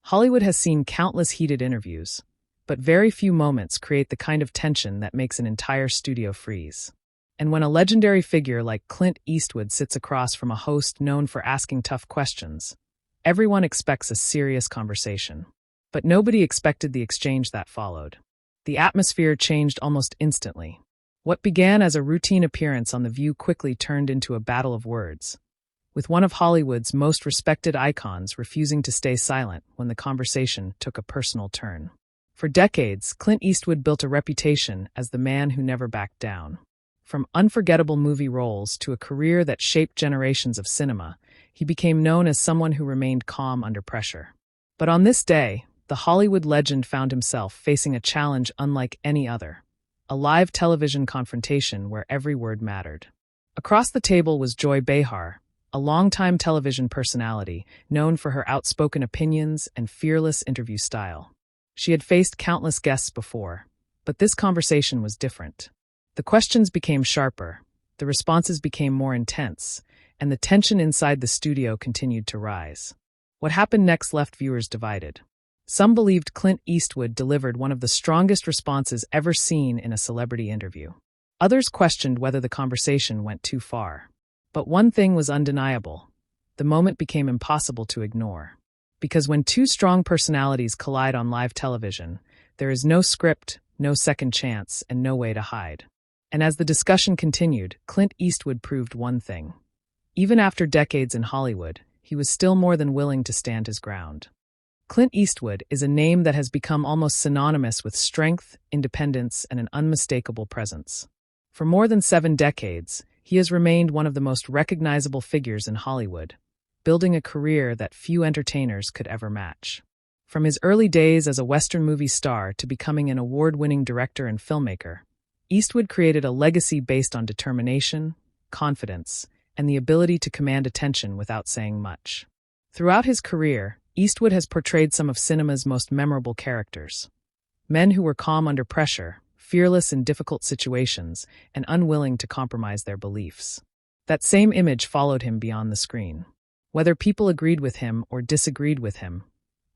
Hollywood has seen countless heated interviews, but very few moments create the kind of tension that makes an entire studio freeze. And when a legendary figure like Clint Eastwood sits across from a host known for asking tough questions, everyone expects a serious conversation. But nobody expected the exchange that followed. The atmosphere changed almost instantly. What began as a routine appearance on The View quickly turned into a battle of words, with one of Hollywood's most respected icons refusing to stay silent when the conversation took a personal turn. For decades, Clint Eastwood built a reputation as the man who never backed down. From unforgettable movie roles to a career that shaped generations of cinema, he became known as someone who remained calm under pressure. But on this day, the Hollywood legend found himself facing a challenge unlike any other: a live television confrontation where every word mattered. Across the table was Behar, a longtime television personality known for her outspoken opinions and fearless interview style. She had faced countless guests before, but this conversation was different. The questions became sharper, the responses became more intense, and the tension inside the studio continued to rise. What happened next left viewers divided. Some believed Clint Eastwood delivered one of the strongest responses ever seen in a celebrity interview. Others questioned whether the conversation went too far. But one thing was undeniable: the moment became impossible to ignore. Because when two strong personalities collide on live television, there is no script, no second chance, and no way to hide. And as the discussion continued, Clint Eastwood proved one thing. Even after decades in Hollywood, he was still more than willing to stand his ground. Clint Eastwood is a name that has become almost synonymous with strength, independence, and an unmistakable presence. For more than 7 decades, he has remained one of the most recognizable figures in Hollywood, building a career that few entertainers could ever match. From his early days as a Western movie star to becoming an award-winning director and filmmaker, Eastwood created a legacy based on determination, confidence, and the ability to command attention without saying much. Throughout his career, Eastwood has portrayed some of cinema's most memorable characters. Men who were calm under pressure, fearless in difficult situations, and unwilling to compromise their beliefs. That same image followed him beyond the screen. Whether people agreed with him or disagreed with him,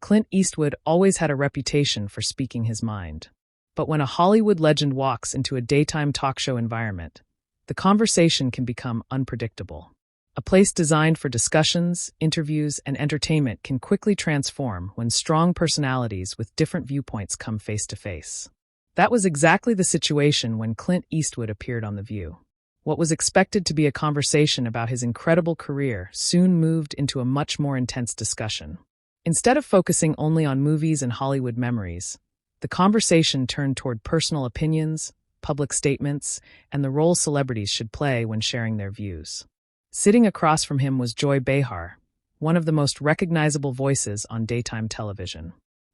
Clint Eastwood always had a reputation for speaking his mind. But when a Hollywood legend walks into a daytime talk show environment, the conversation can become unpredictable. A place designed for discussions, interviews, and entertainment can quickly transform when strong personalities with different viewpoints come face to face. That was exactly the situation when Clint Eastwood appeared on The View. What was expected to be a conversation about his incredible career soon moved into a much more intense discussion. Instead of focusing only on movies and Hollywood memories, the conversation turned toward personal opinions, public statements, and the role celebrities should play when sharing their views. Sitting across from him was Behar, one of the most recognizable voices on daytime television.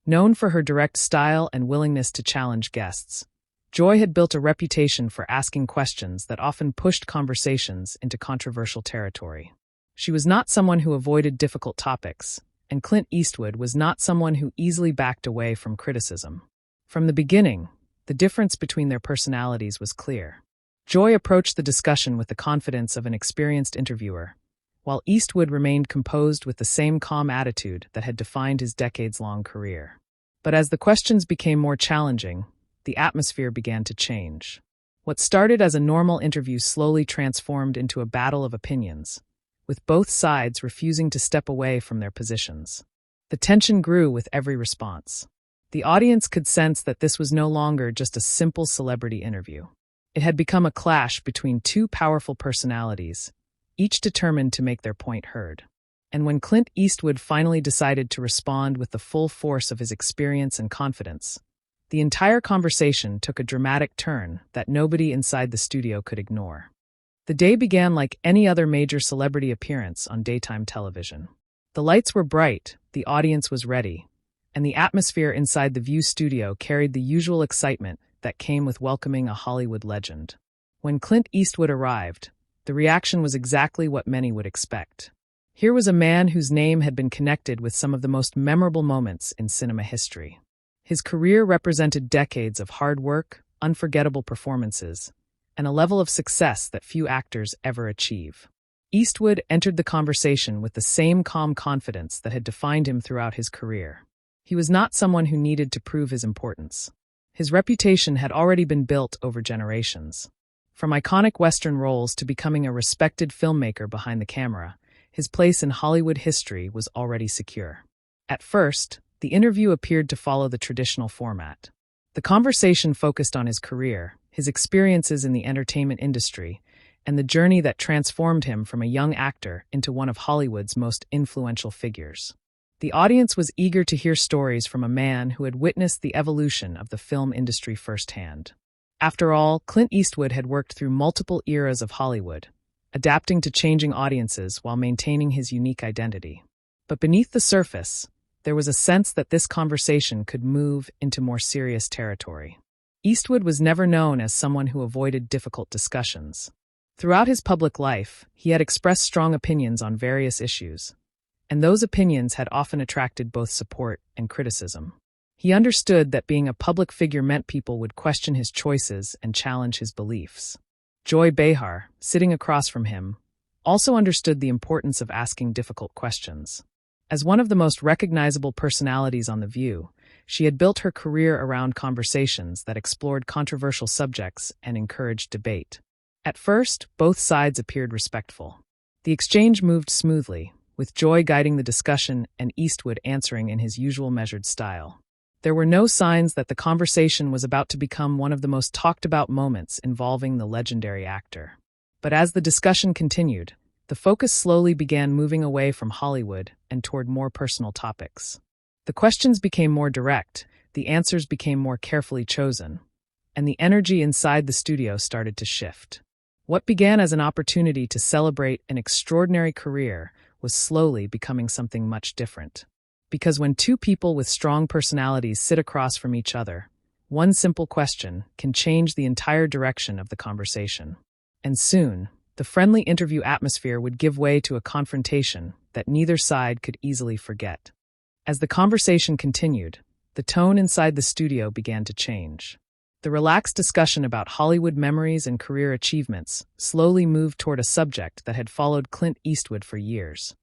Known for her direct style and willingness to challenge guests, Joy had built a reputation for asking questions that often pushed conversations into controversial territory. She was not someone who avoided difficult topics, and Clint Eastwood was not someone who easily backed away from criticism. From the beginning, the difference between their personalities was clear. Joy approached the discussion with the confidence of an experienced interviewer, while Eastwood remained composed with the same calm attitude that had defined his decades-long career. But as the questions became more challenging, the atmosphere began to change. What started as a normal interview slowly transformed into a battle of opinions, with both sides refusing to step away from their positions. The tension grew with every response. The audience could sense that this was no longer just a simple celebrity interview. It had become a clash between two powerful personalities, each determined to make their point heard. And when Clint Eastwood finally decided to respond with the full force of his experience and confidence, the entire conversation took a dramatic turn that nobody inside the studio could ignore. The day began like any other major celebrity appearance on daytime television. The lights were bright, the audience was ready, and the atmosphere inside the View studio carried the usual excitement that came with welcoming a Hollywood legend. When Clint Eastwood arrived, the reaction was exactly what many would expect. Here was a man whose name had been connected with some of the most memorable moments in cinema history. His career represented decades of hard work, unforgettable performances, and a level of success that few actors ever achieve. Eastwood entered the conversation with the same calm confidence that had defined him throughout his career. He was not someone who needed to prove his importance. His reputation had already been built over generations. From iconic Western roles to becoming a respected filmmaker behind the camera, his place in Hollywood history was already secure. At first, the interview appeared to follow the traditional format. The conversation focused on his career, his experiences in the entertainment industry, and the journey that transformed him from a young actor into one of Hollywood's most influential figures. The audience was eager to hear stories from a man who had witnessed the evolution of the film industry firsthand. After all, Clint Eastwood had worked through multiple eras of Hollywood, adapting to changing audiences while maintaining his unique identity. But beneath the surface, there was a sense that this conversation could move into more serious territory. Eastwood was never known as someone who avoided difficult discussions. Throughout his public life, he had expressed strong opinions on various issues, and those opinions had often attracted both support and criticism. He understood that being a public figure meant people would question his choices and challenge his beliefs. Joy Behar, sitting across from him, also understood the importance of asking difficult questions. As one of the most recognizable personalities on The View, she had built her career around conversations that explored controversial subjects and encouraged debate. At first, both sides appeared respectful. The exchange moved smoothly, with Joy guiding the discussion and Eastwood answering in his usual measured style. There were no signs that the conversation was about to become one of the most talked-about moments involving the legendary actor. But as the discussion continued, the focus slowly began moving away from Hollywood and toward more personal topics. The questions became more direct, the answers became more carefully chosen, and the energy inside the studio started to shift. What began as an opportunity to celebrate an extraordinary career was slowly becoming something much different. Because when two people with strong personalities sit across from each other, one simple question can change the entire direction of the conversation. And soon, the friendly interview atmosphere would give way to a confrontation that neither side could easily forget. As the conversation continued, the tone inside the studio began to change. The relaxed discussion about Hollywood memories and career achievements slowly moved toward a subject that had followed Clint Eastwood for years: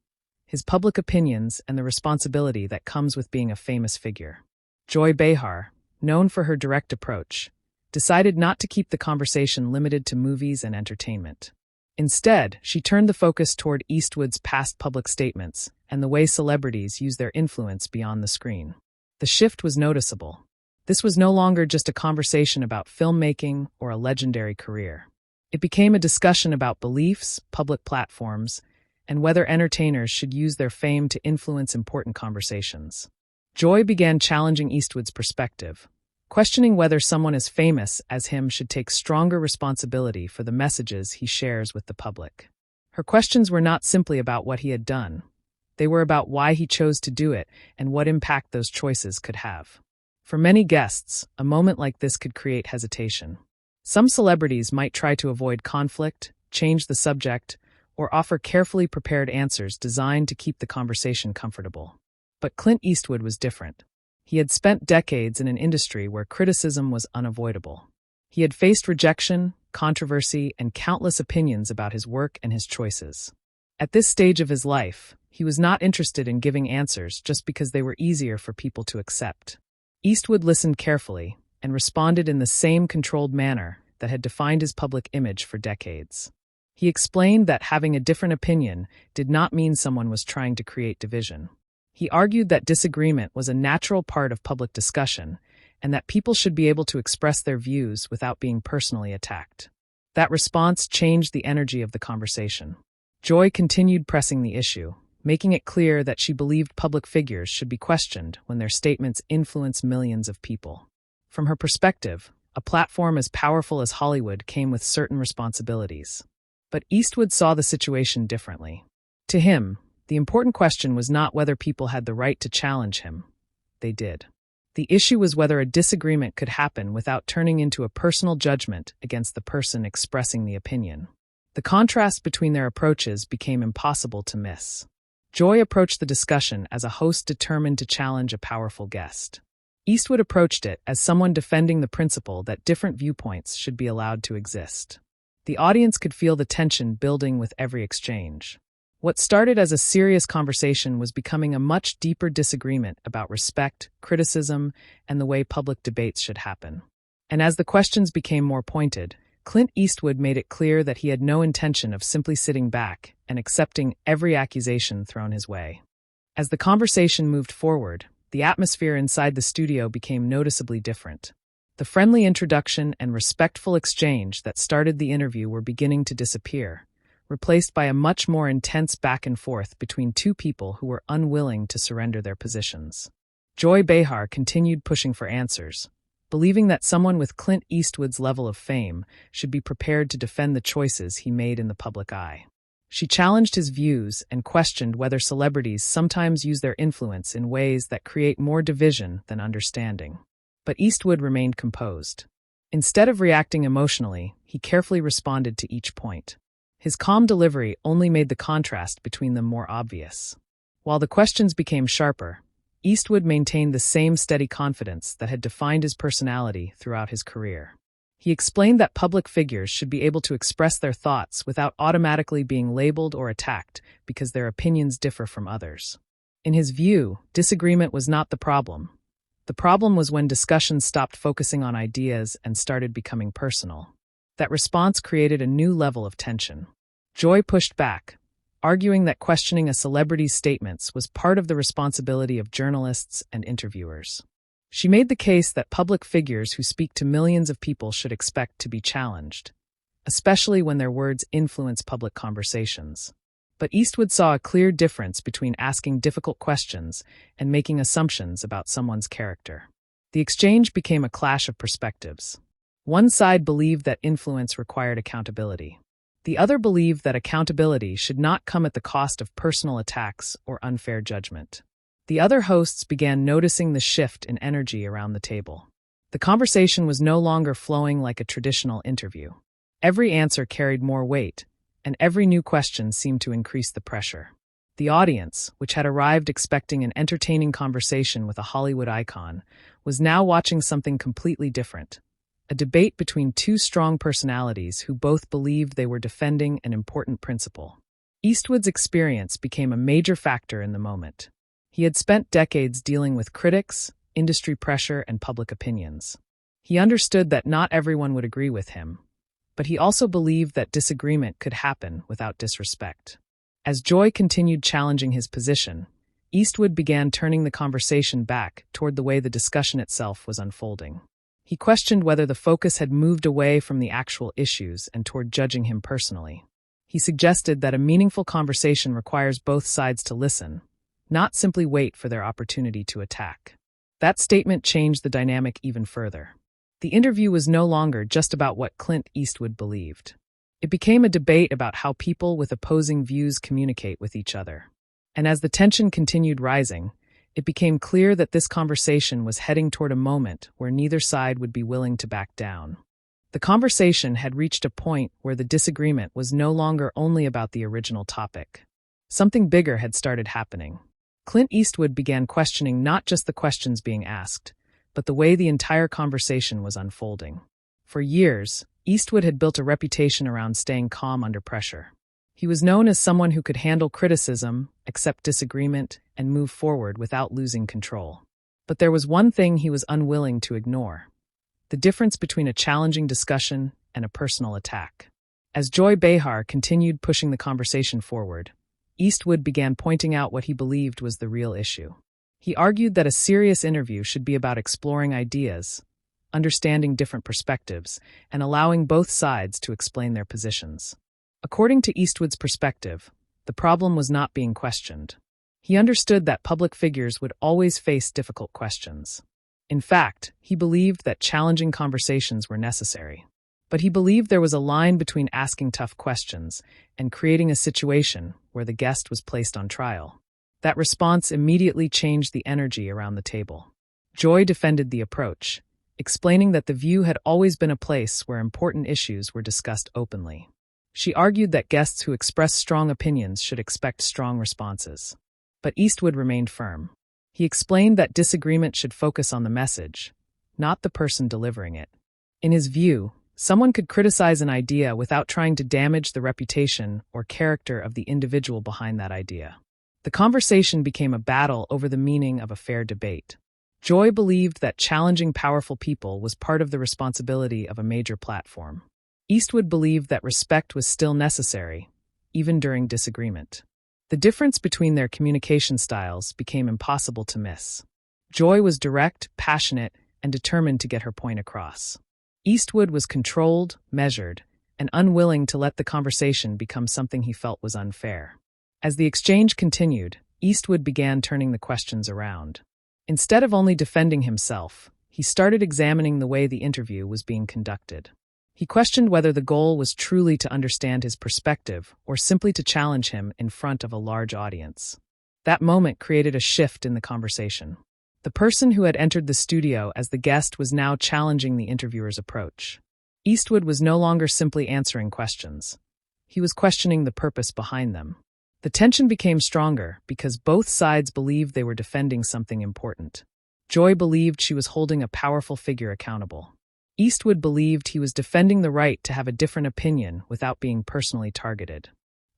his public opinions and the responsibility that comes with being a famous figure. Joy Behar, known for her direct approach, decided not to keep the conversation limited to movies and entertainment. Instead, she turned the focus toward Eastwood's past public statements and the way celebrities use their influence beyond the screen. The shift was noticeable. This was no longer just a conversation about filmmaking or a legendary career. It became a discussion about beliefs, public platforms, and whether entertainers should use their fame to influence important conversations. Joy began challenging Eastwood's perspective, questioning whether someone as famous as him should take stronger responsibility for the messages he shares with the public. Her questions were not simply about what he had done. They were about why he chose to do it and what impact those choices could have. For many guests, a moment like this could create hesitation. Some celebrities might try to avoid conflict, change the subject, or offer carefully prepared answers designed to keep the conversation comfortable. But Clint Eastwood was different. He had spent decades in an industry where criticism was unavoidable. He had faced rejection, controversy, and countless opinions about his work and his choices. At this stage of his life, he was not interested in giving answers just because they were easier for people to accept. Eastwood listened carefully and responded in the same controlled manner that had defined his public image for decades. He explained that having a different opinion did not mean someone was trying to create division. He argued that disagreement was a natural part of public discussion and that people should be able to express their views without being personally attacked. That response changed the energy of the conversation. Joy continued pressing the issue, making it clear that she believed public figures should be questioned when their statements influence millions of people. From her perspective, a platform as powerful as Hollywood came with certain responsibilities. But Eastwood saw the situation differently. To him, the important question was not whether people had the right to challenge him. They did. The issue was whether a disagreement could happen without turning into a personal judgment against the person expressing the opinion. The contrast between their approaches became impossible to miss. Joy approached the discussion as a host determined to challenge a powerful guest. Eastwood approached it as someone defending the principle that different viewpoints should be allowed to exist. The audience could feel the tension building with every exchange. What started as a serious conversation was becoming a much deeper disagreement about respect, criticism, and the way public debates should happen. And as the questions became more pointed, Clint Eastwood made it clear that he had no intention of simply sitting back and accepting every accusation thrown his way. As the conversation moved forward, the atmosphere inside the studio became noticeably different. The friendly introduction and respectful exchange that started the interview were beginning to disappear, replaced by a much more intense back and forth between two people who were unwilling to surrender their positions. Behar continued pushing for answers, believing that someone with Clint Eastwood's level of fame should be prepared to defend the choices he made in the public eye. She challenged his views and questioned whether celebrities sometimes use their influence in ways that create more division than understanding. But Eastwood remained composed. Instead of reacting emotionally, he carefully responded to each point. His calm delivery only made the contrast between them more obvious. While the questions became sharper, Eastwood maintained the same steady confidence that had defined his personality throughout his career. He explained that public figures should be able to express their thoughts without automatically being labeled or attacked because their opinions differ from others. In his view, disagreement was not the problem. The problem was when discussions stopped focusing on ideas and started becoming personal. That response created a new level of tension. Joy pushed back, arguing that questioning a celebrity's statements was part of the responsibility of journalists and interviewers. She made the case that public figures who speak to millions of people should expect to be challenged, especially when their words influence public conversations. But Eastwood saw a clear difference between asking difficult questions and making assumptions about someone's character. The exchange became a clash of perspectives. One side believed that influence required accountability. The other believed that accountability should not come at the cost of personal attacks or unfair judgment. The other hosts began noticing the shift in energy around the table. The conversation was no longer flowing like a traditional interview. Every answer carried more weight, and every new question seemed to increase the pressure. The audience, which had arrived expecting an entertaining conversation with a Hollywood icon, was now watching something completely different. A debate between two strong personalities who both believed they were defending an important principle. Eastwood's experience became a major factor in the moment. He had spent decades dealing with critics, industry pressure, and public opinions. He understood that not everyone would agree with him, but he also believed that disagreement could happen without disrespect. As Joy continued challenging his position, Eastwood began turning the conversation back toward the way the discussion itself was unfolding. He questioned whether the focus had moved away from the actual issues and toward judging him personally. He suggested that a meaningful conversation requires both sides to listen, not simply wait for their opportunity to attack. That statement changed the dynamic even further. The interview was no longer just about what Clint Eastwood believed. It became a debate about how people with opposing views communicate with each other. And as the tension continued rising, it became clear that this conversation was heading toward a moment where neither side would be willing to back down. The conversation had reached a point where the disagreement was no longer only about the original topic. Something bigger had started happening. Clint Eastwood began questioning not just the questions being asked, but the way the entire conversation was unfolding. For years, Eastwood had built a reputation around staying calm under pressure. He was known as someone who could handle criticism, accept disagreement, and move forward without losing control. But there was one thing he was unwilling to ignore: the difference between a challenging discussion and a personal attack. As Behar continued pushing the conversation forward, Eastwood began pointing out what he believed was the real issue. He argued that a serious interview should be about exploring ideas, understanding different perspectives, and allowing both sides to explain their positions. According to Eastwood's perspective, the problem was not being questioned. He understood that public figures would always face difficult questions. In fact, he believed that challenging conversations were necessary. But he believed there was a line between asking tough questions and creating a situation where the guest was placed on trial. That response immediately changed the energy around the table. Joy defended the approach, explaining that the View had always been a place where important issues were discussed openly. She argued that guests who expressed strong opinions should expect strong responses. But Eastwood remained firm. He explained that disagreement should focus on the message, not the person delivering it. In his view, Someone could criticize an idea without trying to damage the reputation or character of the individual behind that idea. The conversation became a battle over the meaning of a fair debate. Joy believed that challenging powerful people was part of the responsibility of a major platform. Eastwood believed that respect was still necessary, even during disagreement. The difference between their communication styles became impossible to miss. Joy was direct, passionate, and determined to get her point across. Eastwood was controlled, measured, and unwilling to let the conversation become something he felt was unfair. As the exchange continued, Eastwood began turning the questions around. Instead of only defending himself, he started examining the way the interview was being conducted. He questioned whether the goal was truly to understand his perspective or simply to challenge him in front of a large audience. That moment created a shift in the conversation. The person who had entered the studio as the guest was now challenging the interviewer's approach. Eastwood was no longer simply answering questions. He was questioning the purpose behind them. The tension became stronger because both sides believed they were defending something important. Joy believed she was holding a powerful figure accountable. Eastwood believed he was defending the right to have a different opinion without being personally targeted.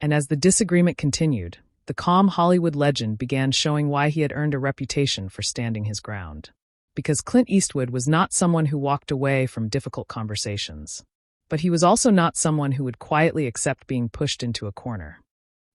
And as the disagreement continued, the calm Hollywood legend began showing why he had earned a reputation for standing his ground. Because Clint Eastwood was not someone who walked away from difficult conversations. But he was also not someone who would quietly accept being pushed into a corner.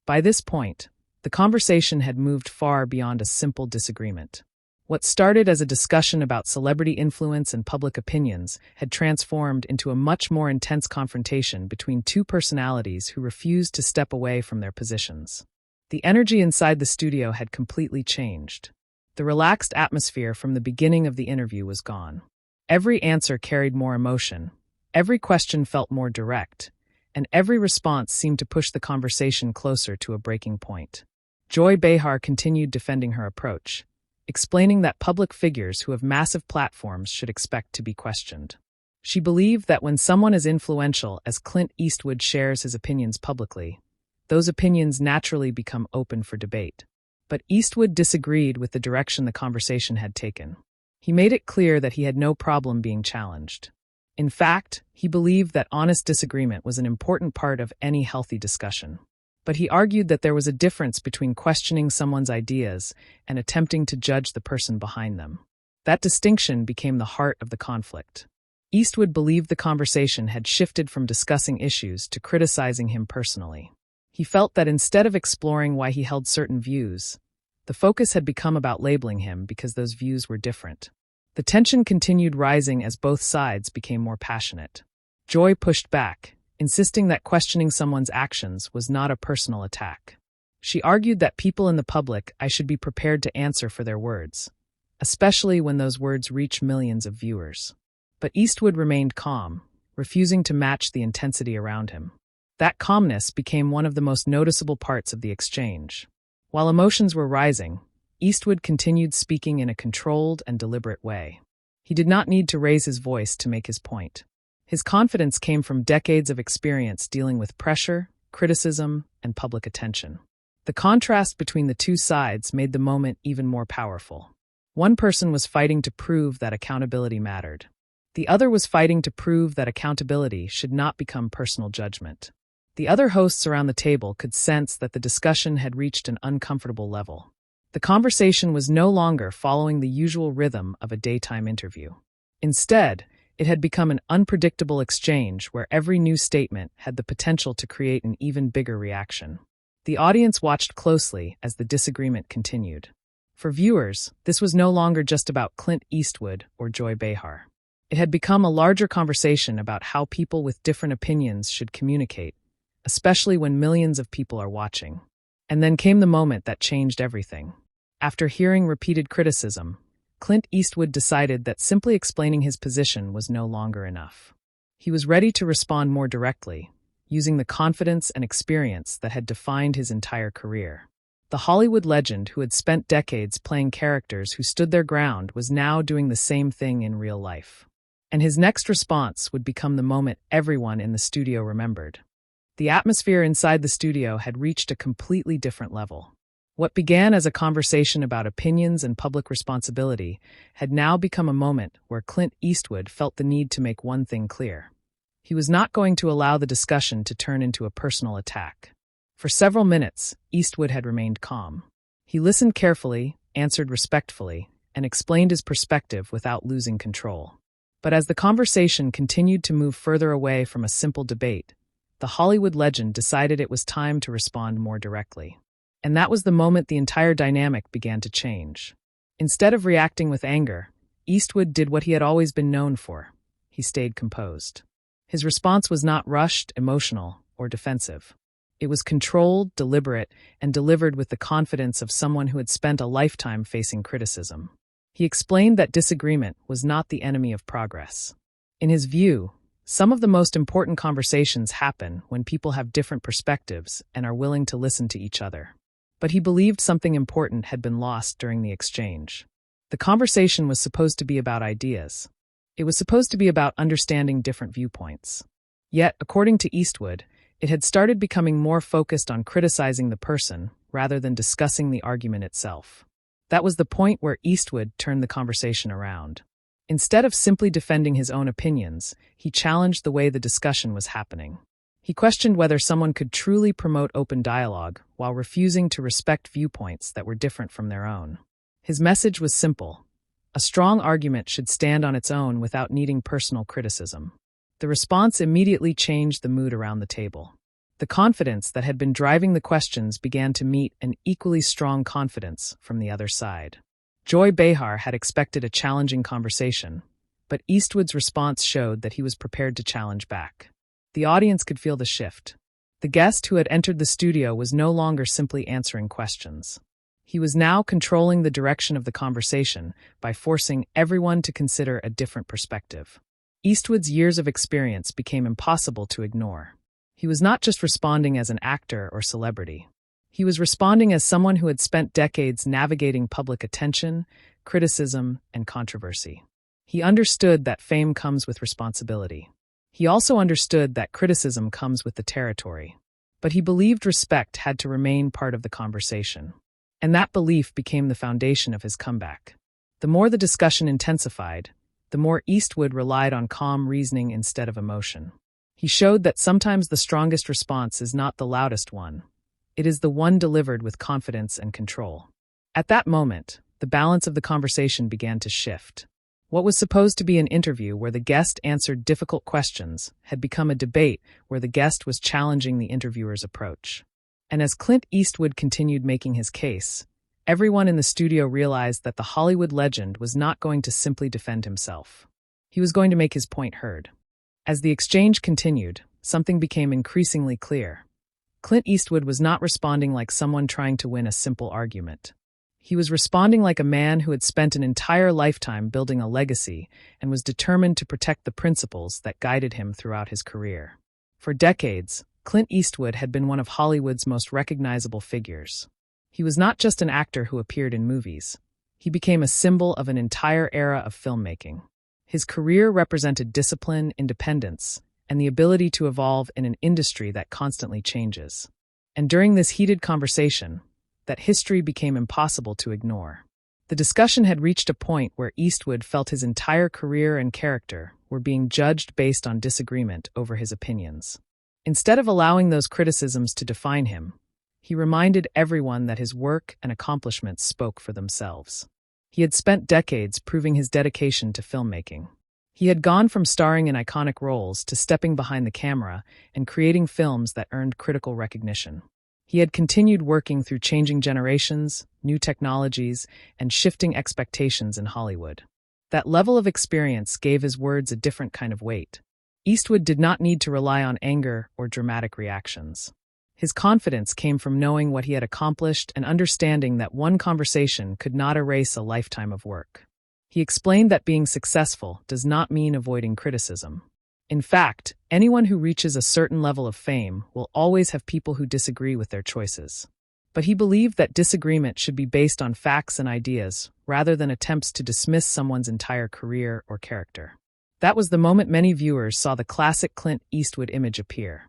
By this point, the conversation had moved far beyond a simple disagreement. What started as a discussion about celebrity influence and public opinions had transformed into a much more intense confrontation between two personalities who refused to step away from their positions. The energy inside the studio had completely changed. The relaxed atmosphere from the beginning of the interview was gone. Every answer carried more emotion, every question felt more direct, and every response seemed to push the conversation closer to a breaking point. Joy Behar continued defending her approach, explaining that public figures who have massive platforms should expect to be questioned. She believed that when someone as influential as Clint Eastwood shares his opinions publicly, those opinions naturally become open for debate. But Eastwood disagreed with the direction the conversation had taken. He made it clear that he had no problem being challenged. In fact, he believed that honest disagreement was an important part of any healthy discussion. But he argued that there was a difference between questioning someone's ideas and attempting to judge the person behind them. That distinction became the heart of the conflict. Eastwood believed the conversation had shifted from discussing issues to criticizing him personally. He felt that instead of exploring why he held certain views, the focus had become about labeling him because those views were different. The tension continued rising as both sides became more passionate. Joy pushed back, insisting that questioning someone's actions was not a personal attack. She argued that people in the public should be prepared to answer for their words, especially when those words reach millions of viewers. But Eastwood remained calm, refusing to match the intensity around him. That calmness became one of the most noticeable parts of the exchange. While emotions were rising, Eastwood continued speaking in a controlled and deliberate way. He did not need to raise his voice to make his point. His confidence came from decades of experience dealing with pressure, criticism, and public attention. The contrast between the two sides made the moment even more powerful. One person was fighting to prove that accountability mattered. The other was fighting to prove that accountability should not become personal judgment. The other hosts around the table could sense that the discussion had reached an uncomfortable level. The conversation was no longer following the usual rhythm of a daytime interview. Instead, it had become an unpredictable exchange where every new statement had the potential to create an even bigger reaction. The audience watched closely as the disagreement continued. For viewers, this was no longer just about Clint Eastwood or Joy Behar. It had become a larger conversation about how people with different opinions should communicate, especially when millions of people are watching. And then came the moment that changed everything. After hearing repeated criticism, Clint Eastwood decided that simply explaining his position was no longer enough. He was ready to respond more directly, using the confidence and experience that had defined his entire career. The Hollywood legend who had spent decades playing characters who stood their ground was now doing the same thing in real life. And his next response would become the moment everyone in the studio remembered. The atmosphere inside the studio had reached a completely different level. What began as a conversation about opinions and public responsibility had now become a moment where Clint Eastwood felt the need to make one thing clear. He was not going to allow the discussion to turn into a personal attack. For several minutes, Eastwood had remained calm. He listened carefully, answered respectfully, and explained his perspective without losing control. But as the conversation continued to move further away from a simple debate, the Hollywood legend decided it was time to respond more directly. And that was the moment the entire dynamic began to change. Instead of reacting with anger, Eastwood did what he had always been known for. He stayed composed. His response was not rushed, emotional, or defensive. It was controlled, deliberate, and delivered with the confidence of someone who had spent a lifetime facing criticism. He explained that disagreement was not the enemy of progress. In his view, some of the most important conversations happen when people have different perspectives and are willing to listen to each other. But he believed something important had been lost during the exchange. The conversation was supposed to be about ideas. It was supposed to be about understanding different viewpoints. Yet, according to Eastwood, it had started becoming more focused on criticizing the person rather than discussing the argument itself. That was the point where Eastwood turned the conversation around. Instead of simply defending his own opinions, he challenged the way the discussion was happening. He questioned whether someone could truly promote open dialogue while refusing to respect viewpoints that were different from their own. His message was simple. A strong argument should stand on its own without needing personal criticism. The response immediately changed the mood around the table. The confidence that had been driving the questions began to meet an equally strong confidence from the other side. Behar had expected a challenging conversation, but Eastwood's response showed that he was prepared to challenge back. The audience could feel the shift. The guest who had entered the studio was no longer simply answering questions. He was now controlling the direction of the conversation by forcing everyone to consider a different perspective. Eastwood's years of experience became impossible to ignore. He was not just responding as an actor or celebrity. He was responding as someone who had spent decades navigating public attention, criticism, and controversy. He understood that fame comes with responsibility. He also understood that criticism comes with the territory. But he believed respect had to remain part of the conversation. And that belief became the foundation of his comeback. The more the discussion intensified, the more Eastwood relied on calm reasoning instead of emotion. He showed that sometimes the strongest response is not the loudest one. It is the one delivered with confidence and control. At that moment, the balance of the conversation began to shift. What was supposed to be an interview where the guest answered difficult questions had become a debate where the guest was challenging the interviewer's approach. And as Clint Eastwood continued making his case, everyone in the studio realized that the Hollywood legend was not going to simply defend himself. He was going to make his point heard. As the exchange continued, something became increasingly clear. Clint Eastwood was not responding like someone trying to win a simple argument. He was responding like a man who had spent an entire lifetime building a legacy and was determined to protect the principles that guided him throughout his career. For decades, Clint Eastwood had been one of Hollywood's most recognizable figures. He was not just an actor who appeared in movies. He became a symbol of an entire era of filmmaking. His career represented discipline, independence, and the ability to evolve in an industry that constantly changes. And during this heated conversation, that history became impossible to ignore. The discussion had reached a point where Eastwood felt his entire career and character were being judged based on disagreement over his opinions. Instead of allowing those criticisms to define him, he reminded everyone that his work and accomplishments spoke for themselves. He had spent decades proving his dedication to filmmaking. He had gone from starring in iconic roles to stepping behind the camera and creating films that earned critical recognition. He had continued working through changing generations, new technologies, and shifting expectations in Hollywood. That level of experience gave his words a different kind of weight. Eastwood did not need to rely on anger or dramatic reactions. His confidence came from knowing what he had accomplished and understanding that one conversation could not erase a lifetime of work. He explained that being successful does not mean avoiding criticism. In fact, anyone who reaches a certain level of fame will always have people who disagree with their choices. But he believed that disagreement should be based on facts and ideas, rather than attempts to dismiss someone's entire career or character. That was the moment many viewers saw the classic Clint Eastwood image appear.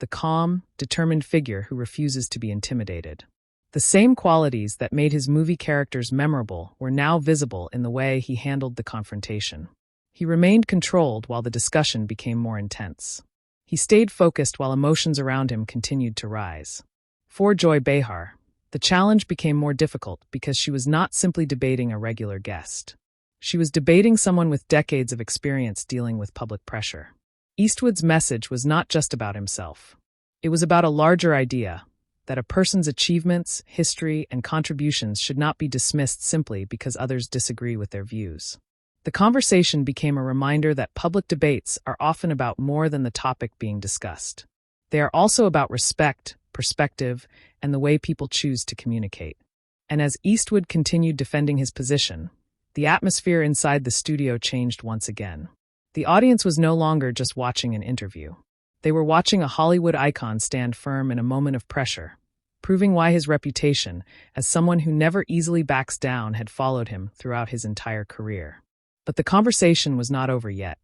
The calm, determined figure who refuses to be intimidated. The same qualities that made his movie characters memorable were now visible in the way he handled the confrontation. He remained controlled while the discussion became more intense. He stayed focused while emotions around him continued to rise. For Joy Behar, the challenge became more difficult because she was not simply debating a regular guest. She was debating someone with decades of experience dealing with public pressure. Eastwood's message was not just about himself. It was about a larger idea, that a person's achievements, history, and contributions should not be dismissed simply because others disagree with their views. The conversation became a reminder that public debates are often about more than the topic being discussed. They are also about respect, perspective, and the way people choose to communicate. And as Eastwood continued defending his position, the atmosphere inside the studio changed once again. The audience was no longer just watching an interview. They were watching a Hollywood icon stand firm in a moment of pressure, proving why his reputation as someone who never easily backs down had followed him throughout his entire career. But the conversation was not over yet,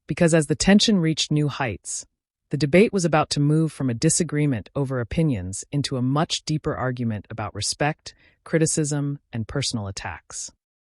because as the tension reached new heights, the debate was about to move from a disagreement over opinions into a much deeper argument about respect, criticism, and personal attacks.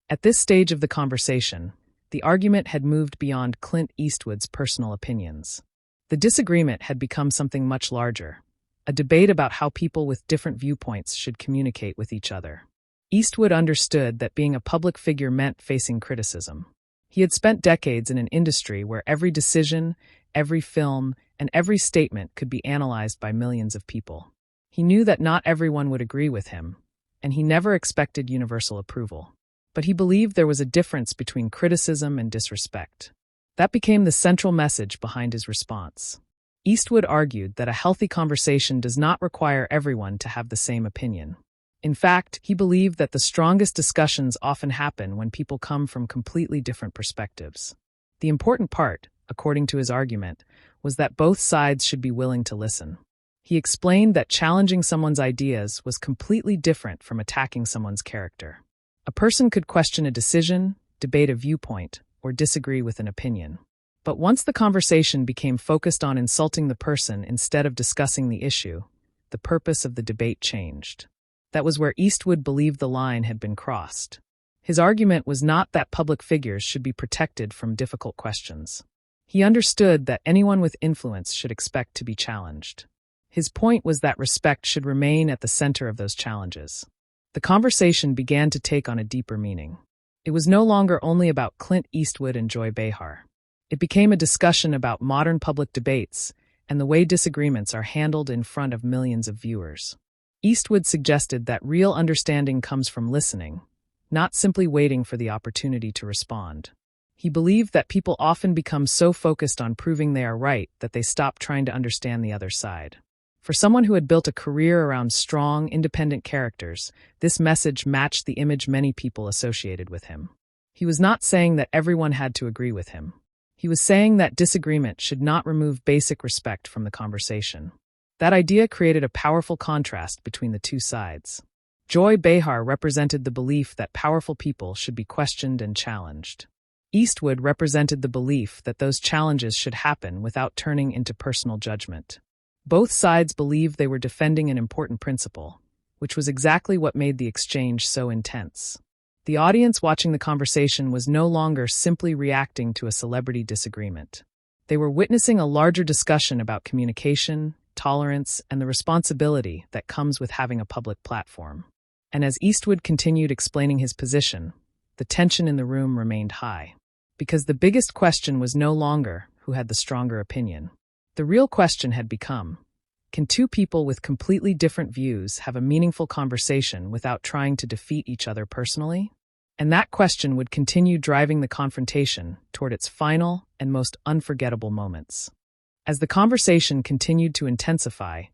At this stage of the conversation, the argument had moved beyond Clint Eastwood's personal opinions. The disagreement had become something much larger, a debate about how people with different viewpoints should communicate with each other. Eastwood understood that being a public figure meant facing criticism. He had spent decades in an industry where every decision, every film, and every statement could be analyzed by millions of people. He knew that not everyone would agree with him, and he never expected universal approval. But he believed there was a difference between criticism and disrespect. That became the central message behind his response. Eastwood argued that a healthy conversation does not require everyone to have the same opinion. In fact, he believed that the strongest discussions often happen when people come from completely different perspectives. The important part, according to his argument, was that both sides should be willing to listen. He explained that challenging someone's ideas was completely different from attacking someone's character. A person could question a decision, debate a viewpoint, or disagree with an opinion. But once the conversation became focused on insulting the person instead of discussing the issue, the purpose of the debate changed. That was where Eastwood believed the line had been crossed. His argument was not that public figures should be protected from difficult questions. He understood that anyone with influence should expect to be challenged. His point was that respect should remain at the center of those challenges. The conversation began to take on a deeper meaning. It was no longer only about Clint Eastwood and Joy Behar. It became a discussion about modern public debates and the way disagreements are handled in front of millions of viewers. Eastwood suggested that real understanding comes from listening, not simply waiting for the opportunity to respond. He believed that people often become so focused on proving they are right that they stop trying to understand the other side. For someone who had built a career around strong, independent characters, this message matched the image many people associated with him. He was not saying that everyone had to agree with him. He was saying that disagreement should not remove basic respect from the conversation. That idea created a powerful contrast between the two sides. Joy Behar represented the belief that powerful people should be questioned and challenged. Eastwood represented the belief that those challenges should happen without turning into personal judgment. Both sides believed they were defending an important principle, which was exactly what made the exchange so intense. The audience watching the conversation was no longer simply reacting to a celebrity disagreement. They were witnessing a larger discussion about communication, tolerance, and the responsibility that comes with having a public platform. And as Eastwood continued explaining his position, the tension in the room remained high. Because the biggest question was no longer who had the stronger opinion. The real question had become, can two people with completely different views have a meaningful conversation without trying to defeat each other personally? And that question would continue driving the confrontation toward its final and most unforgettable moments. As the conversation continued to intensify,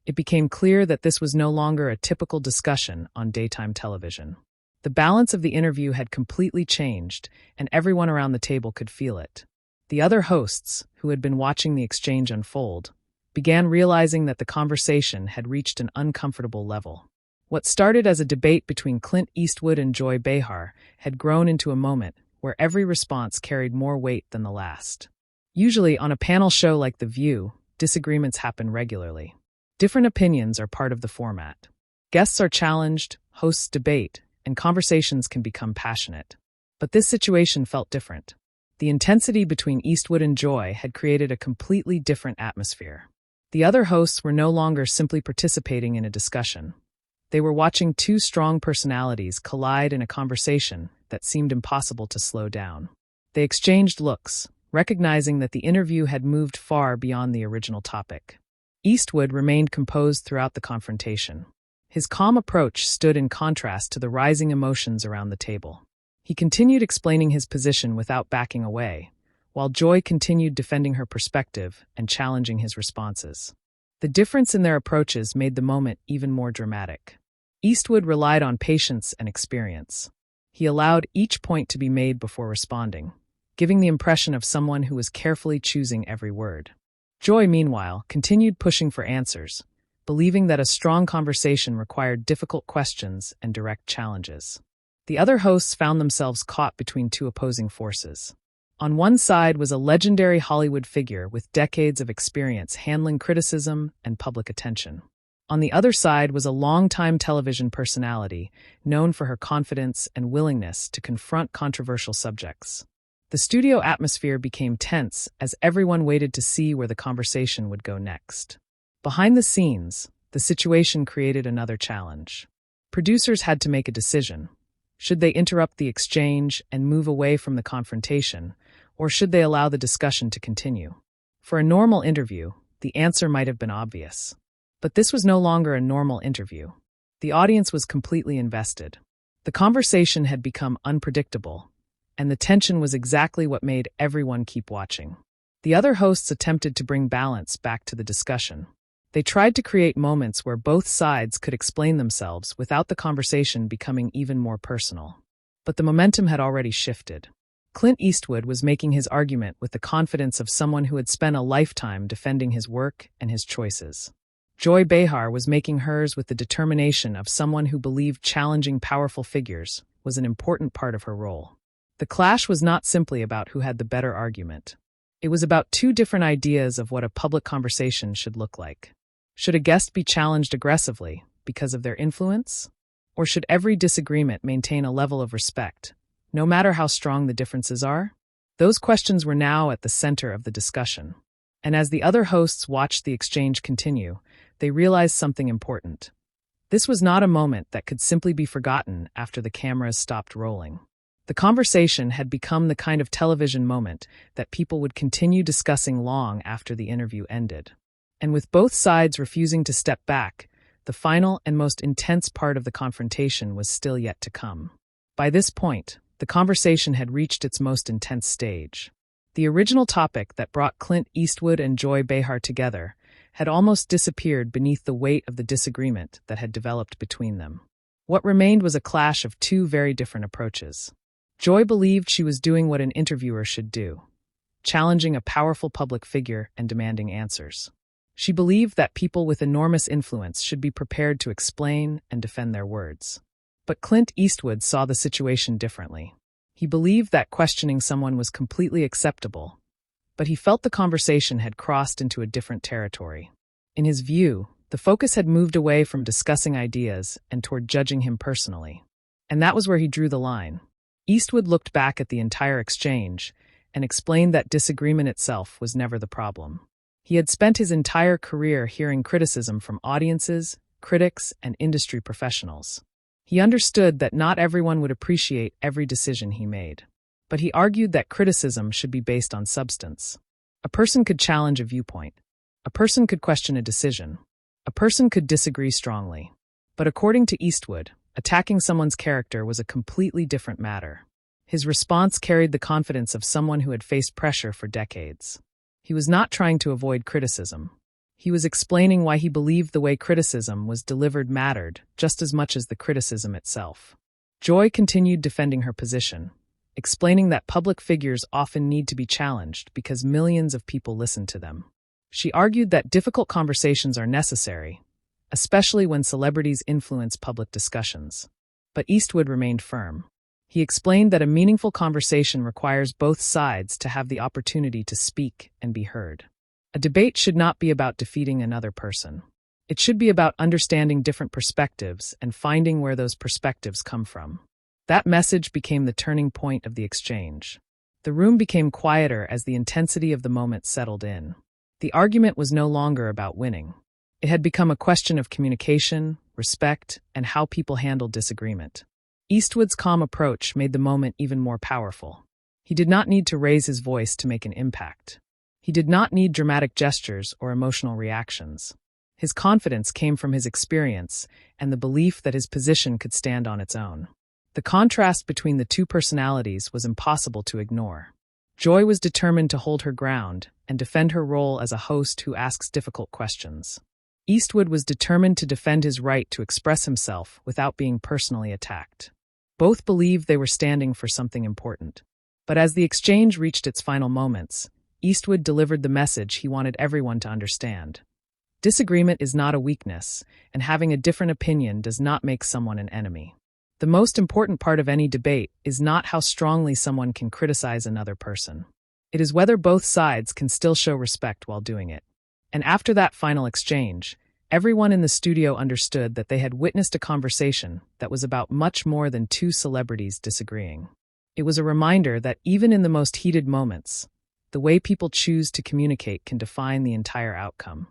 it became clear that this was no longer a typical discussion on daytime television. The balance of the interview had completely changed, and everyone around the table could feel it. The other hosts, who had been watching the exchange unfold, began realizing that the conversation had reached an uncomfortable level. What started as a debate between Clint Eastwood and Joy Behar had grown into a moment where every response carried more weight than the last. Usually, on a panel show like The View, disagreements happen regularly. Different opinions are part of the format. Guests are challenged, hosts debate, and conversations can become passionate. But this situation felt different. The intensity between Eastwood and Joy had created a completely different atmosphere. The other hosts were no longer simply participating in a discussion. They were watching two strong personalities collide in a conversation that seemed impossible to slow down. They exchanged looks, recognizing that the interview had moved far beyond the original topic. Eastwood remained composed throughout the confrontation. His calm approach stood in contrast to the rising emotions around the table. He continued explaining his position without backing away, while Joy continued defending her perspective and challenging his responses. The difference in their approaches made the moment even more dramatic. Eastwood relied on patience and experience. He allowed each point to be made before responding, giving the impression of someone who was carefully choosing every word. Joy, meanwhile, continued pushing for answers, believing that a strong conversation required difficult questions and direct challenges. The other hosts found themselves caught between two opposing forces. On one side was a legendary Hollywood figure with decades of experience handling criticism and public attention. On the other side was a longtime television personality known for her confidence and willingness to confront controversial subjects. The studio atmosphere became tense as everyone waited to see where the conversation would go next. Behind the scenes, the situation created another challenge. Producers had to make a decision. Should they interrupt the exchange and move away from the confrontation, or should they allow the discussion to continue? For a normal interview, the answer might have been obvious. But this was no longer a normal interview. The audience was completely invested. The conversation had become unpredictable, and the tension was exactly what made everyone keep watching. The other hosts attempted to bring balance back to the discussion. They tried to create moments where both sides could explain themselves without the conversation becoming even more personal. But the momentum had already shifted. Clint Eastwood was making his argument with the confidence of someone who had spent a lifetime defending his work and his choices. Joy Behar was making hers with the determination of someone who believed challenging powerful figures was an important part of her role. The clash was not simply about who had the better argument. It was about two different ideas of what a public conversation should look like. Should a guest be challenged aggressively because of their influence? Or should every disagreement maintain a level of respect, no matter how strong the differences are? Those questions were now at the center of the discussion. And as the other hosts watched the exchange continue, they realized something important. This was not a moment that could simply be forgotten after the cameras stopped rolling. The conversation had become the kind of television moment that people would continue discussing long after the interview ended. And with both sides refusing to step back, the final and most intense part of the confrontation was still yet to come. By this point, the conversation had reached its most intense stage. The original topic that brought Clint Eastwood and Joy Behar together had almost disappeared beneath the weight of the disagreement that had developed between them. What remained was a clash of two very different approaches. Joy believed she was doing what an interviewer should do, challenging a powerful public figure and demanding answers. She believed that people with enormous influence should be prepared to explain and defend their words. But Clint Eastwood saw the situation differently. He believed that questioning someone was completely acceptable, but he felt the conversation had crossed into a different territory. In his view, the focus had moved away from discussing ideas and toward judging him personally. And that was where he drew the line. Eastwood looked back at the entire exchange and explained that disagreement itself was never the problem. He had spent his entire career hearing criticism from audiences, critics, and industry professionals. He understood that not everyone would appreciate every decision he made. But he argued that criticism should be based on substance. A person could challenge a viewpoint. A person could question a decision. A person could disagree strongly. But according to Eastwood, attacking someone's character was a completely different matter. His response carried the confidence of someone who had faced pressure for decades. He was not trying to avoid criticism. He was explaining why he believed the way criticism was delivered mattered just as much as the criticism itself. Joy continued defending her position, explaining that public figures often need to be challenged because millions of people listen to them. She argued that difficult conversations are necessary, especially when celebrities influence public discussions. But Eastwood remained firm. He explained that a meaningful conversation requires both sides to have the opportunity to speak and be heard. A debate should not be about defeating another person. It should be about understanding different perspectives and finding where those perspectives come from. That message became the turning point of the exchange. The room became quieter as the intensity of the moment settled in. The argument was no longer about winning. It had become a question of communication, respect, and how people handled disagreement. Eastwood's calm approach made the moment even more powerful. He did not need to raise his voice to make an impact. He did not need dramatic gestures or emotional reactions. His confidence came from his experience and the belief that his position could stand on its own. The contrast between the two personalities was impossible to ignore. Joy was determined to hold her ground and defend her role as a host who asks difficult questions. Eastwood was determined to defend his right to express himself without being personally attacked. Both believed they were standing for something important. But as the exchange reached its final moments, Eastwood delivered the message he wanted everyone to understand. Disagreement is not a weakness, and having a different opinion does not make someone an enemy. The most important part of any debate is not how strongly someone can criticize another person. It is whether both sides can still show respect while doing it. And after that final exchange, everyone in the studio understood that they had witnessed a conversation that was about much more than two celebrities disagreeing. It was a reminder that even in the most heated moments, the way people choose to communicate can define the entire outcome.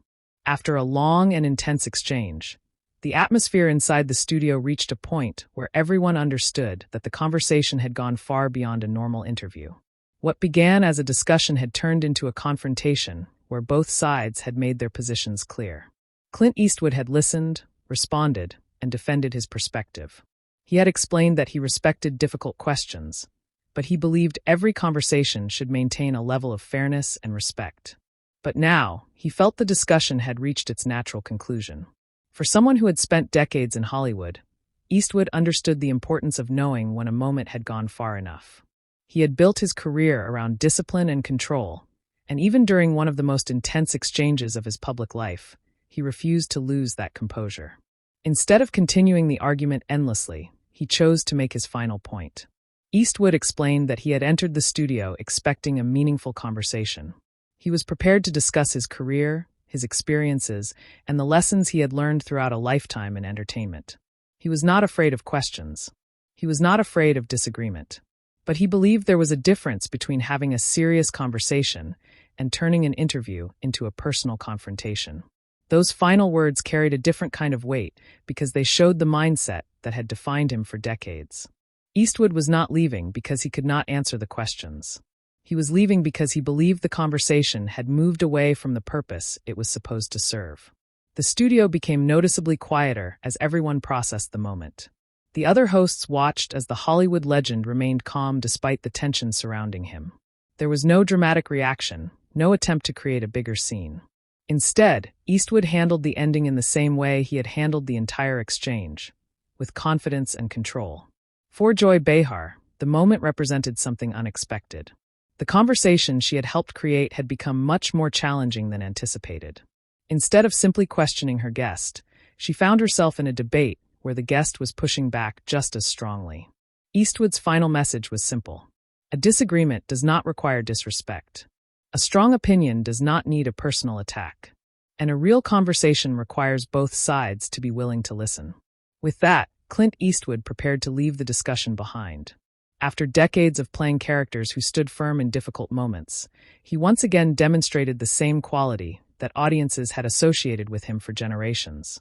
After a long and intense exchange, the atmosphere inside the studio reached a point where everyone understood that the conversation had gone far beyond a normal interview. What began as a discussion had turned into a confrontation where both sides had made their positions clear. Clint Eastwood had listened, responded, and defended his perspective. He had explained that he respected difficult questions, but he believed every conversation should maintain a level of fairness and respect. But now, he felt the discussion had reached its natural conclusion. For someone who had spent decades in Hollywood, Eastwood understood the importance of knowing when a moment had gone far enough. He had built his career around discipline and control, and even during one of the most intense exchanges of his public life, he refused to lose that composure. Instead of continuing the argument endlessly, he chose to make his final point. Eastwood explained that he had entered the studio expecting a meaningful conversation. He was prepared to discuss his career, his experiences, and the lessons he had learned throughout a lifetime in entertainment. He was not afraid of questions. He was not afraid of disagreement. But he believed there was a difference between having a serious conversation and turning an interview into a personal confrontation. Those final words carried a different kind of weight because they showed the mindset that had defined him for decades. Eastwood was not leaving because he could not answer the questions. He was leaving because he believed the conversation had moved away from the purpose it was supposed to serve. The studio became noticeably quieter as everyone processed the moment. The other hosts watched as the Hollywood legend remained calm despite the tension surrounding him. There was no dramatic reaction, no attempt to create a bigger scene. Instead, Eastwood handled the ending in the same way he had handled the entire exchange, with confidence and control. For Joy Behar, the moment represented something unexpected. The conversation she had helped create had become much more challenging than anticipated. Instead of simply questioning her guest, she found herself in a debate where the guest was pushing back just as strongly. Eastwood's final message was simple. A disagreement does not require disrespect. A strong opinion does not need a personal attack. And a real conversation requires both sides to be willing to listen. With that, Clint Eastwood prepared to leave the discussion behind. After decades of playing characters who stood firm in difficult moments, he once again demonstrated the same quality that audiences had associated with him for generations: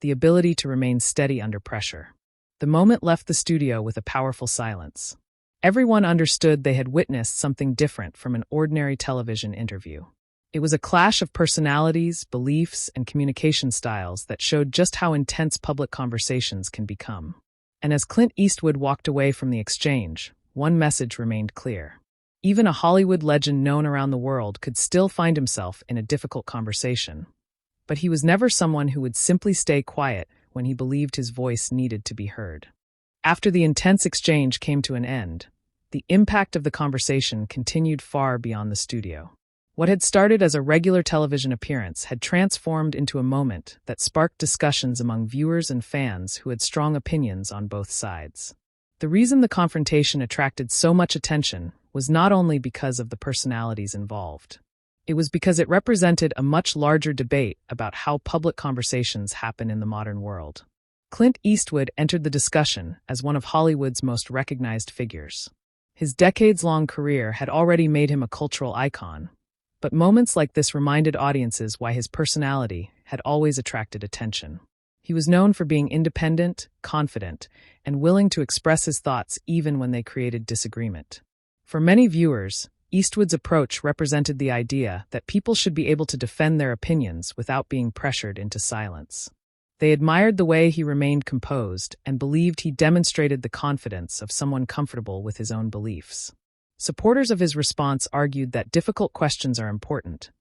the ability to remain steady under pressure. The moment left the studio with a powerful silence. Everyone understood they had witnessed something different from an ordinary television interview. It was a clash of personalities, beliefs, and communication styles that showed just how intense public conversations can become. And as Clint Eastwood walked away from the exchange, one message remained clear. Even a Hollywood legend known around the world could still find himself in a difficult conversation. But he was never someone who would simply stay quiet when he believed his voice needed to be heard. After the intense exchange came to an end, the impact of the conversation continued far beyond the studio. What had started as a regular television appearance had transformed into a moment that sparked discussions among viewers and fans who had strong opinions on both sides. The reason the confrontation attracted so much attention was not only because of the personalities involved. It was because it represented a much larger debate about how public conversations happen in the modern world. Clint Eastwood entered the discussion as one of Hollywood's most recognized figures. His decades-long career had already made him a cultural icon, but moments like this reminded audiences why his personality had always attracted attention. He was known for being independent, confident, and willing to express his thoughts even when they created disagreement. For many viewers, Eastwood's approach represented the idea that people should be able to defend their opinions without being pressured into silence. They admired the way he remained composed and believed he demonstrated the confidence of someone comfortable with his own beliefs. Supporters of his response argued that difficult questions are important,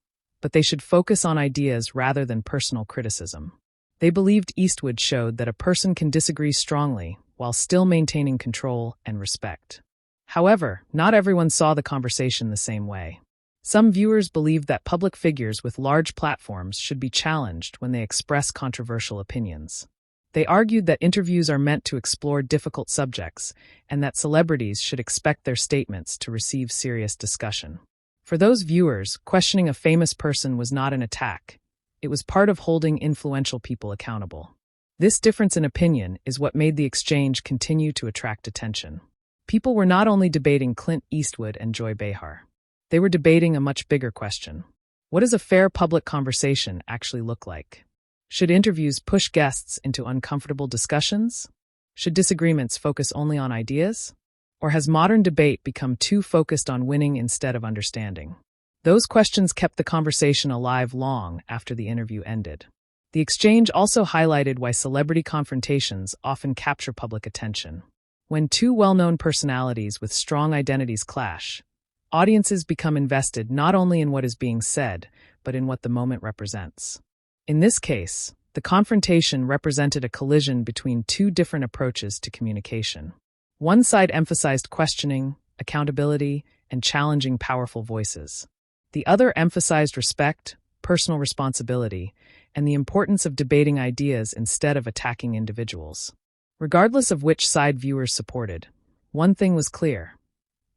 but they should focus on ideas rather than personal criticism. They believed Eastwood showed that a person can disagree strongly while still maintaining control and respect. However, not everyone saw the conversation the same way. Some viewers believed that public figures with large platforms should be challenged when they express controversial opinions. They argued that interviews are meant to explore difficult subjects and that celebrities should expect their statements to receive serious discussion. For those viewers, questioning a famous person was not an attack. It was part of holding influential people accountable. This difference in opinion is what made the exchange continue to attract attention. People were not only debating Clint Eastwood and Joy Behar. They were debating a much bigger question. What does a fair public conversation actually look like? Should interviews push guests into uncomfortable discussions? Should disagreements focus only on ideas? Or has modern debate become too focused on winning instead of understanding? Those questions kept the conversation alive long after the interview ended. The exchange also highlighted why celebrity confrontations often capture public attention. When two well-known personalities with strong identities clash, audiences become invested not only in what is being said, but in what the moment represents. In this case, the confrontation represented a collision between two different approaches to communication. One side emphasized questioning, accountability, and challenging powerful voices. The other emphasized respect, personal responsibility, and the importance of debating ideas instead of attacking individuals. Regardless of which side viewers supported, one thing was clear.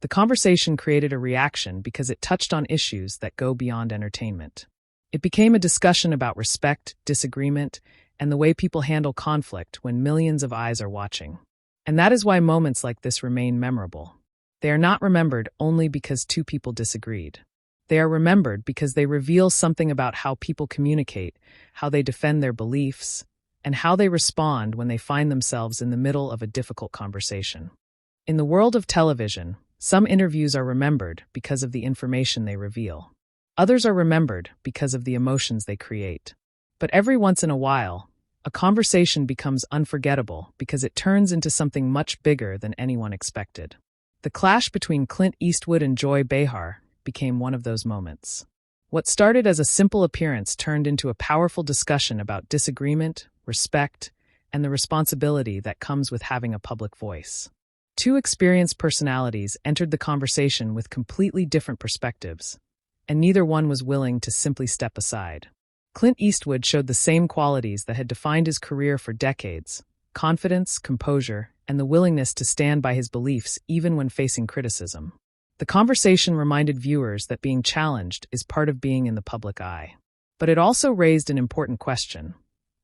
The conversation created a reaction because it touched on issues that go beyond entertainment. It became a discussion about respect, disagreement, and the way people handle conflict when millions of eyes are watching. And that is why moments like this remain memorable. They are not remembered only because two people disagreed. They are remembered because they reveal something about how people communicate, how they defend their beliefs, and how they respond when they find themselves in the middle of a difficult conversation. In the world of television, some interviews are remembered because of the information they reveal. Others are remembered because of the emotions they create. But every once in a while, a conversation becomes unforgettable because it turns into something much bigger than anyone expected. The clash between Clint Eastwood and Joy Behar became one of those moments. What started as a simple appearance turned into a powerful discussion about disagreement, respect, and the responsibility that comes with having a public voice. Two experienced personalities entered the conversation with completely different perspectives, and neither one was willing to simply step aside. Clint Eastwood showed the same qualities that had defined his career for decades: confidence, composure, and the willingness to stand by his beliefs even when facing criticism. The conversation reminded viewers that being challenged is part of being in the public eye. But it also raised an important question.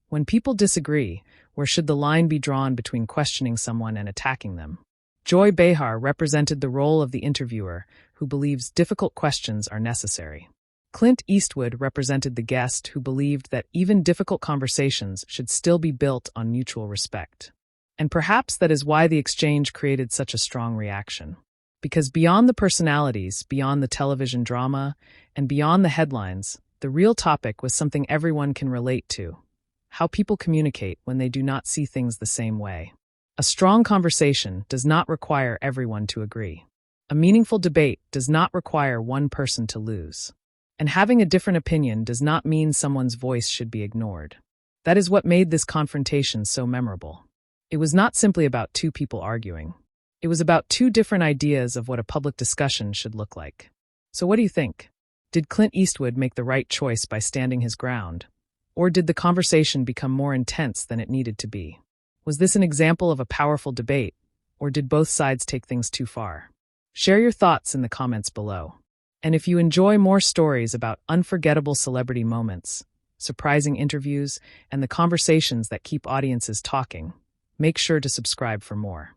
When people disagree, where should the line be drawn between questioning someone and attacking them? Joy Behar represented the role of the interviewer who believes difficult questions are necessary. Clint Eastwood represented the guest who believed that even difficult conversations should still be built on mutual respect. And perhaps that is why the exchange created such a strong reaction. Because beyond the personalities, beyond the television drama, and beyond the headlines, the real topic was something everyone can relate to: how people communicate when they do not see things the same way. A strong conversation does not require everyone to agree. A meaningful debate does not require one person to lose. And having a different opinion does not mean someone's voice should be ignored. That is what made this confrontation so memorable. It was not simply about two people arguing. It was about two different ideas of what a public discussion should look like. So what do you think? Did Clint Eastwood make the right choice by standing his ground? Or did the conversation become more intense than it needed to be? Was this an example of a powerful debate, or did both sides take things too far? Share your thoughts in the comments below. And if you enjoy more stories about unforgettable celebrity moments, surprising interviews, and the conversations that keep audiences talking, make sure to subscribe for more.